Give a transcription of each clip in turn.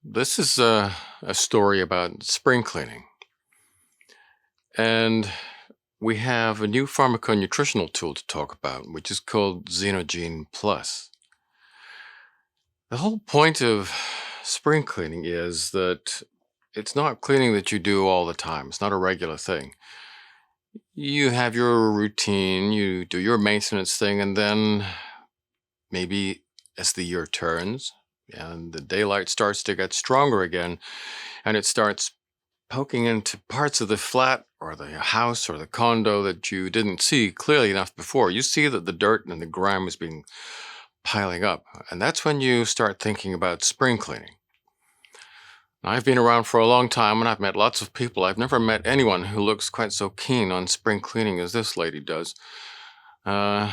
This is a story about spring cleaning. And we have a new pharmaconutritional tool to talk about, which is called ZinoGene Plus. The whole point of spring cleaning is that it's not cleaning that you do all the time. It's not a regular thing. You have your routine, you do your maintenance thing, and then maybe as the year turns and the daylight starts to get stronger again, and it starts poking into parts of the flat or the house or the condo that you didn't see clearly enough before. You see that the dirt and the grime is being piling up, and that's when you start thinking about spring cleaning. Now, I've been around for a long time and I've met lots of people. I've never met anyone who looks quite so keen on spring cleaning as this lady does. Uh,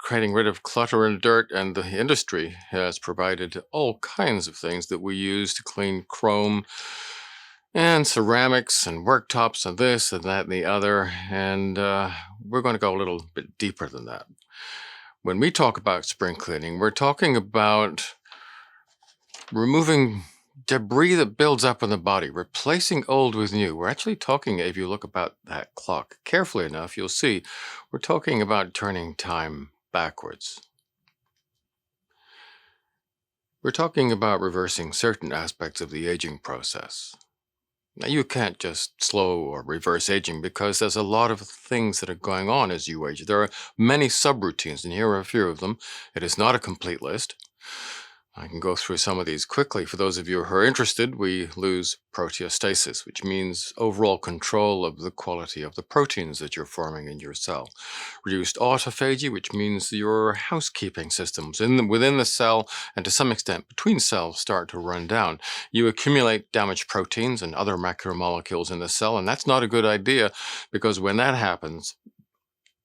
Creating rid of clutter and dirt, and the industry has provided all kinds of things that we use to clean chrome and ceramics and worktops and this and that and the other. And we're going to go a little bit deeper than that. When we talk about spring cleaning, we're talking about removing debris that builds up in the body, replacing old with new. We're actually talking, if you look about that clock carefully enough, you'll see we're talking about turning time backwards. We're talking about reversing certain aspects of the aging process. Now, you can't just slow or reverse aging because there's a lot of things that are going on as you age. There are many subroutines, and here are a few of them. It is not a complete list. I can go through some of these quickly. For those of you who are interested, we lose proteostasis, which means overall control of the quality of the proteins that you're forming in your cell. Reduced autophagy, which means your housekeeping systems within the cell and to some extent between cells start to run down. You accumulate damaged proteins and other macromolecules in the cell, and that's not a good idea because when that happens,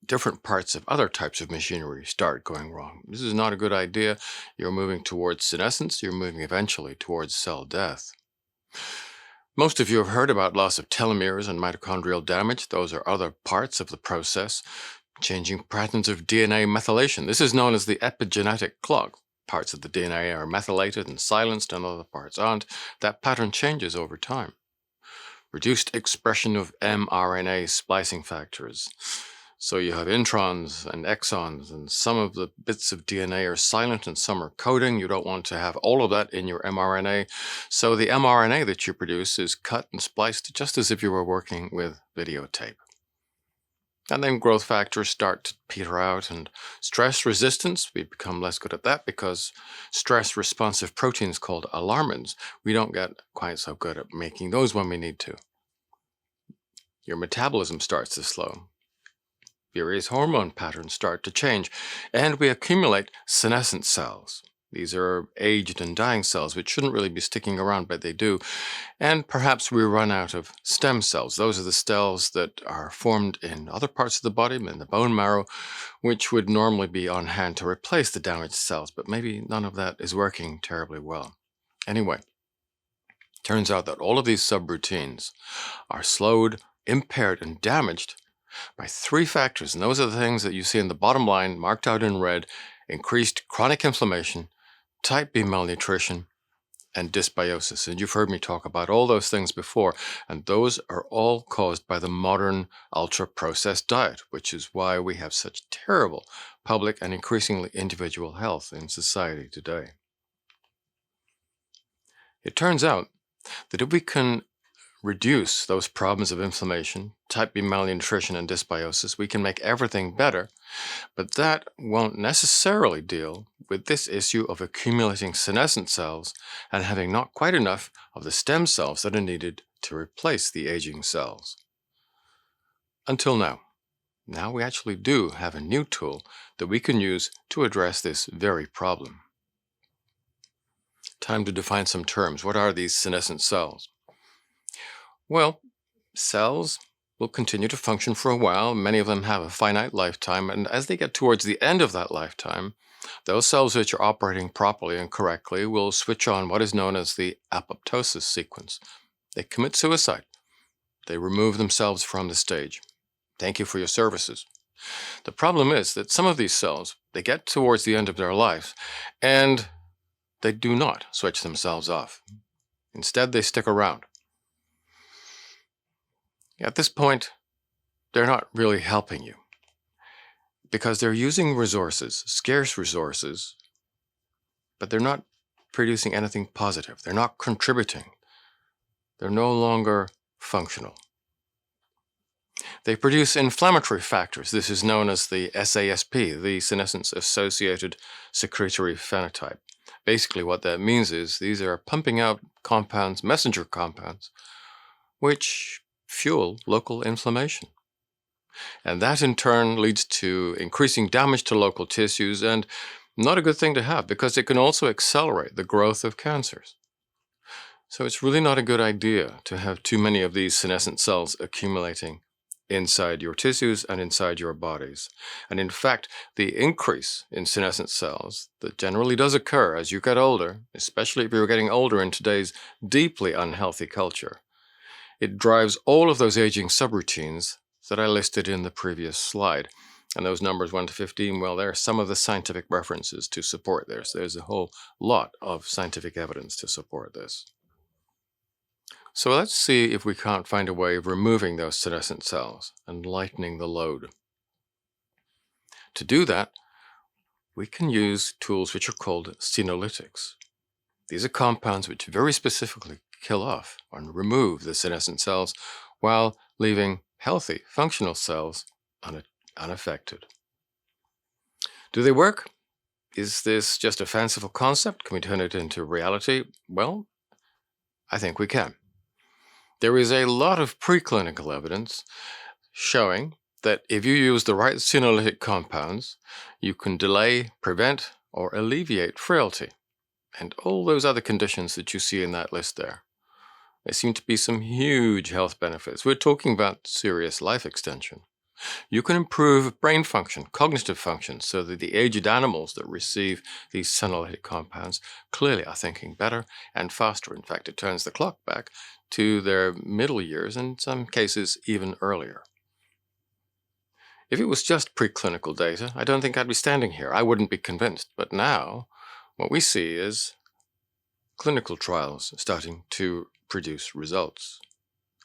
different parts of other types of machinery start going wrong. This is not a good idea. You're moving towards senescence. You're moving eventually towards cell death. Most of you have heard about loss of telomeres and mitochondrial damage. Those are other parts of the process, changing patterns of DNA methylation. This is known as the epigenetic clock. Parts of the DNA are methylated and silenced and other parts aren't. That pattern changes over time. Reduced expression of mRNA splicing factors. So you have introns and exons, and some of the bits of DNA are silent and some are coding. You don't want to have all of that in your mRNA. So the mRNA that you produce is cut and spliced just as if you were working with videotape. And then growth factors start to peter out, and stress resistance, we become less good at that because stress responsive proteins called alarmins, we don't get quite so good at making those when we need to. Your metabolism starts to slow. Various hormone patterns start to change, and we accumulate senescent cells. These are aged and dying cells, which shouldn't really be sticking around, but they do. And perhaps we run out of stem cells. Those are the cells that are formed in other parts of the body, in the bone marrow, which would normally be on hand to replace the damaged cells, but maybe none of that is working terribly well. Anyway, turns out that all of these subroutines are slowed, impaired, and damaged by three factors, and those are the things that you see in the bottom line marked out in red: increased chronic inflammation, type B malnutrition, and dysbiosis. And you've heard me talk about all those things before, and those are all caused by the modern ultra-processed diet, which is why we have such terrible public and increasingly individual health in society today. It turns out that if we can reduce those problems of inflammation, type B malnutrition, and dysbiosis, we can make everything better, but that won't necessarily deal with this issue of accumulating senescent cells and having not quite enough of the stem cells that are needed to replace the aging cells. Until now. Now we actually do have a new tool that we can use to address this very problem. Time to define some terms. What are these senescent cells? Well, cells will continue to function for a while. Many of them have a finite lifetime, and as they get towards the end of that lifetime, those cells which are operating properly and correctly will switch on what is known as the apoptosis sequence. They commit suicide. They remove themselves from the stage. Thank you for your services. The problem is that some of these cells, they get towards the end of their life, and they do not switch themselves off. Instead, they stick around. At this point, they're not really helping you because they're using resources, scarce resources, but they're not producing anything positive. They're not contributing. They're no longer functional. They produce inflammatory factors. This is known as the SASP, the senescence-associated secretory phenotype. Basically, what that means is these are pumping out compounds, messenger compounds, which fuel local inflammation. And that in turn leads to increasing damage to local tissues, and not a good thing to have because it can also accelerate the growth of cancers. So it's really not a good idea to have too many of these senescent cells accumulating inside your tissues and inside your bodies. And in fact, the increase in senescent cells that generally does occur as you get older, especially if you're getting older in today's deeply unhealthy culture, it drives all of those aging subroutines that I listed in the previous slide. And those numbers 1 to 15, well, there are some of the scientific references to support this. There's a whole lot of scientific evidence to support this. So let's see if we can't find a way of removing those senescent cells and lightening the load. To do that, we can use tools which are called senolytics. These are compounds which very specifically kill off and remove the senescent cells while leaving healthy, functional cells unaffected. Do they work? Is this just a fanciful concept? Can we turn it into reality? Well, I think we can. There is a lot of preclinical evidence showing that if you use the right senolytic compounds, you can delay, prevent, or alleviate frailty and all those other conditions that you see in that list there. There seem to be some huge health benefits. We're talking about serious life extension. You can improve brain function, cognitive function, so that the aged animals that receive these senolytic compounds clearly are thinking better and faster. In fact, it turns the clock back to their middle years, in some cases even earlier. If it was just preclinical data, I don't think I'd be standing here. I wouldn't be convinced. But now, what we see is clinical trials starting to produce results.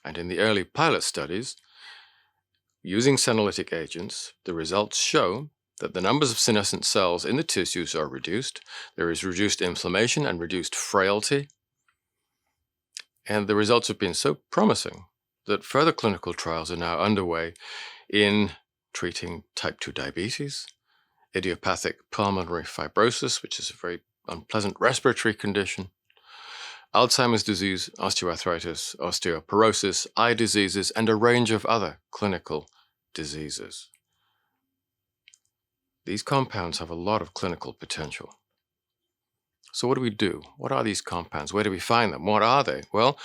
And in the early pilot studies, using senolytic agents, the results show that the numbers of senescent cells in the tissues are reduced. There is reduced inflammation and reduced frailty. And the results have been so promising that further clinical trials are now underway in treating type 2 diabetes, idiopathic pulmonary fibrosis, which is a very unpleasant respiratory condition, Alzheimer's disease, osteoarthritis, osteoporosis, eye diseases, and a range of other clinical diseases. These compounds have a lot of clinical potential. So what do we do? What are these compounds? Where do we find them? What are they? Well,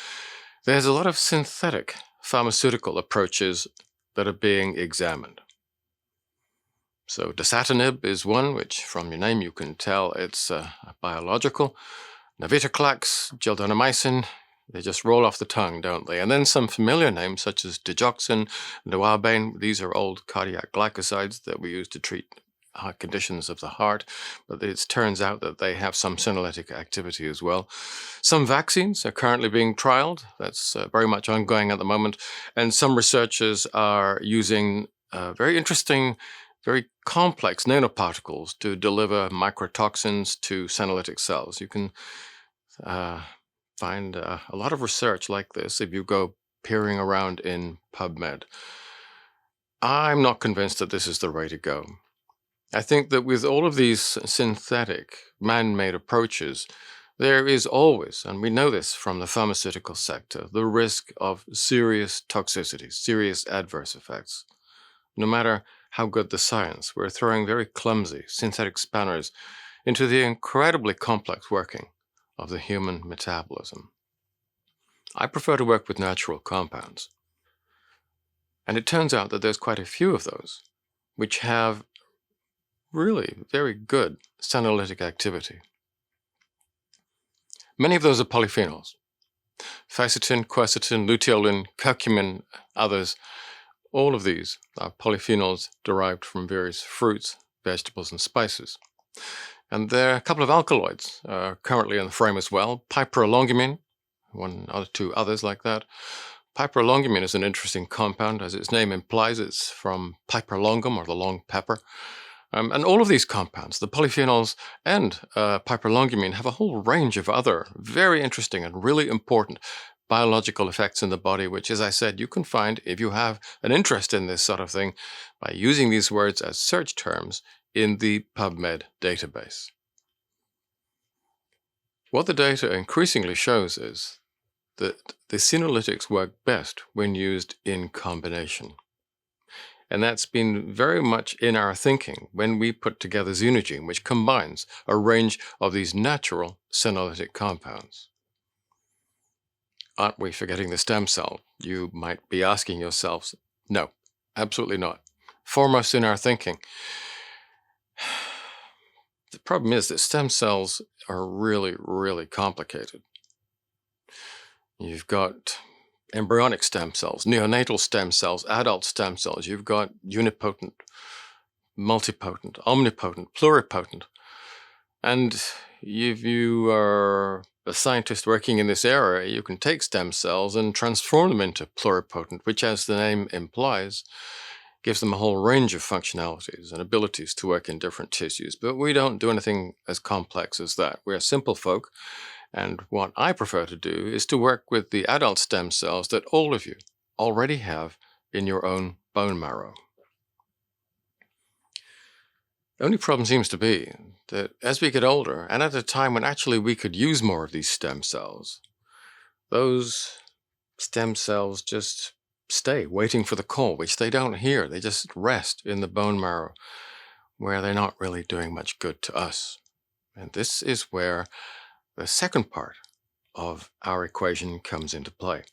there's a lot of synthetic pharmaceutical approaches that are being examined. So dasatinib is one, which from your name you can tell it's biological. Navitoclax, geldonomycin, they just roll off the tongue, don't they? And then some familiar names such as digoxin, novalbane. These are old cardiac glycosides that we use to treat conditions of the heart, but it turns out that they have some senolytic activity as well. Some vaccines are currently being trialed. That's very much ongoing at the moment. And some researchers are using very interesting, very complex nanoparticles to deliver microtoxins to senolytic cells. You can find a lot of research like this if you go peering around in PubMed. I'm not convinced that this is the way to go. I think that with all of these synthetic, man-made approaches, there is always, and we know this from the pharmaceutical sector, the risk of serious toxicities, serious adverse effects. No matter how good the science, we're throwing very clumsy synthetic spanners into the incredibly complex working of the human metabolism. I prefer to work with natural compounds. And it turns out that there's quite a few of those which have really very good senolytic activity. Many of those are polyphenols. Fisetin, quercetin, luteolin, curcumin, others. All of these are polyphenols derived from various fruits, vegetables, and spices. And there are a couple of alkaloids currently in the frame as well. Piperolongumine, one or two others like that. Piperlongumine is an interesting compound. As its name implies, it's from piperlongum, or the long pepper. And all of these compounds, the polyphenols and piperlongumine, have a whole range of other very interesting and really important biological effects in the body, which, as I said, you can find if you have an interest in this sort of thing by using these words as search terms in the PubMed database. What the data increasingly shows is that the senolytics work best when used in combination. And that's been very much in our thinking when we put together ZinoGene, which combines a range of these natural senolytic compounds. Aren't we forgetting the stem cell? You might be asking yourselves. No, absolutely not. Foremost in our thinking. The problem is that stem cells are really, really complicated. You've got embryonic stem cells, neonatal stem cells, adult stem cells. You've got unipotent, multipotent, omnipotent, pluripotent. And if you are a scientist working in this area, you can take stem cells and transform them into pluripotent, which, as the name implies, gives them a whole range of functionalities and abilities to work in different tissues. But we don't do anything as complex as that. We're simple folk. And what I prefer to do is to work with the adult stem cells that all of you already have in your own bone marrow. The only problem seems to be that as we get older, and at a time when actually we could use more of these stem cells, those stem cells just stay waiting for the call, which they don't hear. They just rest in the bone marrow where they're not really doing much good to us. And this is where the second part of our equation comes into play.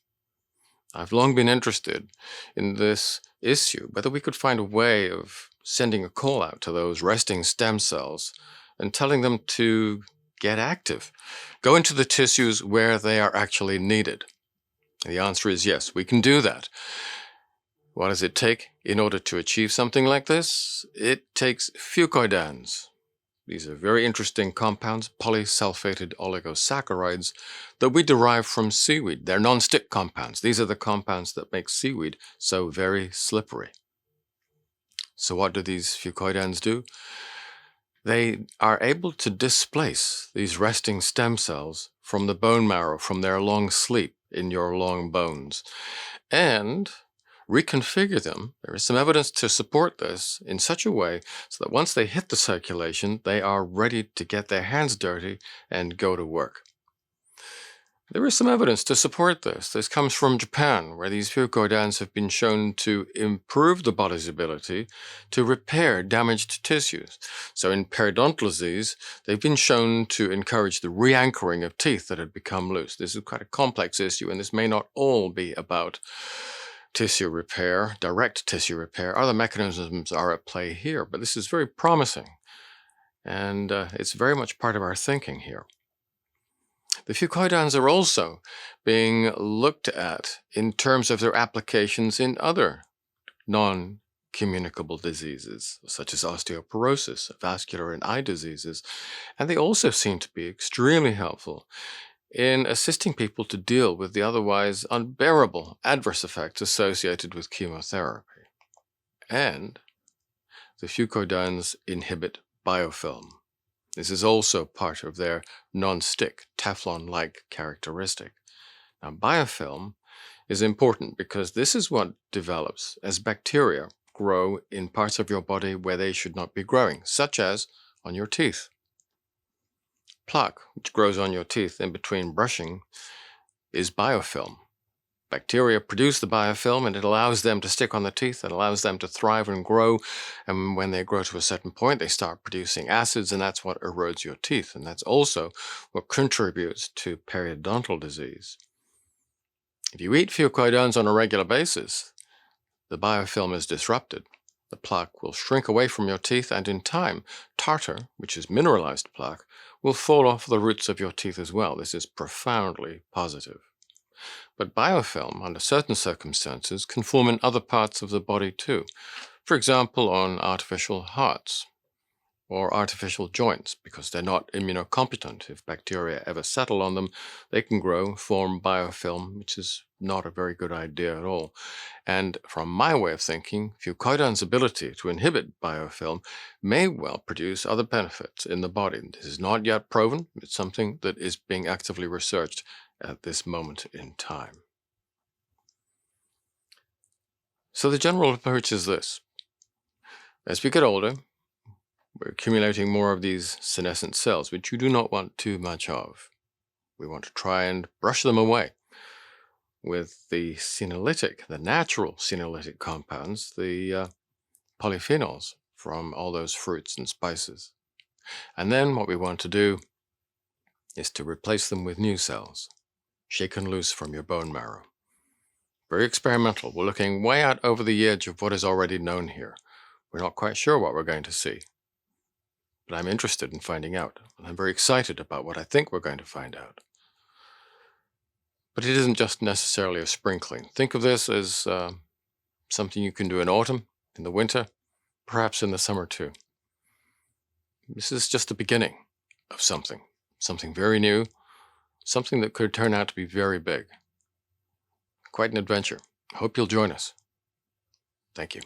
I've long been interested in this issue, whether we could find a way of sending a call out to those resting stem cells and telling them to get active, go into the tissues where they are actually needed. The answer is yes, we can do that. What does it take in order to achieve something like this? It takes fucoidans. These are very interesting compounds, polysulfated oligosaccharides, that we derive from seaweed. They're non-stick compounds. These are the compounds that make seaweed so very slippery. So what do these fucoidans do? They are able to displace these resting stem cells from the bone marrow, from their long sleep in your long bones, and reconfigure them. There is some evidence to support this in such a way so that once they hit the circulation, they are ready to get their hands dirty and go to work. There is some evidence to support this. This comes from Japan, where these fucoidans have been shown to improve the body's ability to repair damaged tissues. So in periodontal disease, they've been shown to encourage the re-anchoring of teeth that had become loose. This is quite a complex issue, and this may not all be about tissue repair, direct tissue repair. Other mechanisms are at play here, but this is very promising, and it's very much part of our thinking here. The fucoidans are also being looked at in terms of their applications in other non-communicable diseases, such as osteoporosis, vascular and eye diseases, and they also seem to be extremely helpful in assisting people to deal with the otherwise unbearable adverse effects associated with chemotherapy. And the fucoidans inhibit biofilm. This is also part of their non-stick, Teflon-like characteristic. Now, biofilm is important because this is what develops as bacteria grow in parts of your body where they should not be growing, such as on your teeth. Plaque, which grows on your teeth in between brushing, is biofilm. Bacteria produce the biofilm, and it allows them to stick on the teeth. It allows them to thrive and grow. And when they grow to a certain point, they start producing acids, and that's what erodes your teeth. And that's also what contributes to periodontal disease. If you eat fucoidans on a regular basis, the biofilm is disrupted. The plaque will shrink away from your teeth, and in time, tartar, which is mineralized plaque, will fall off the roots of your teeth as well. This is profoundly positive. But biofilm, under certain circumstances, can form in other parts of the body too. For example, on artificial hearts, or artificial joints because they're not immunocompetent. If bacteria ever settle on them, they can grow, form biofilm, which is not a very good idea at all. And from my way of thinking, fucoidan's ability to inhibit biofilm may well produce other benefits in the body. This is not yet proven. It's something that is being actively researched at this moment in time. So the general approach is this. As we get older, we're accumulating more of these senescent cells, which you do not want too much of. We want to try and brush them away with the senolytic, the natural senolytic compounds, the polyphenols from all those fruits and spices. And then what we want to do is to replace them with new cells, shaken loose from your bone marrow. Very experimental. We're looking way out over the edge of what is already known here. We're not quite sure what we're going to see, but I'm interested in finding out. And I'm very excited about what I think we're going to find out. But it isn't just necessarily a sprinkling. Think of this as something you can do in autumn, in the winter, perhaps in the summer too. This is just the beginning of something very new, something that could turn out to be very big. Quite an adventure. I hope you'll join us. Thank you.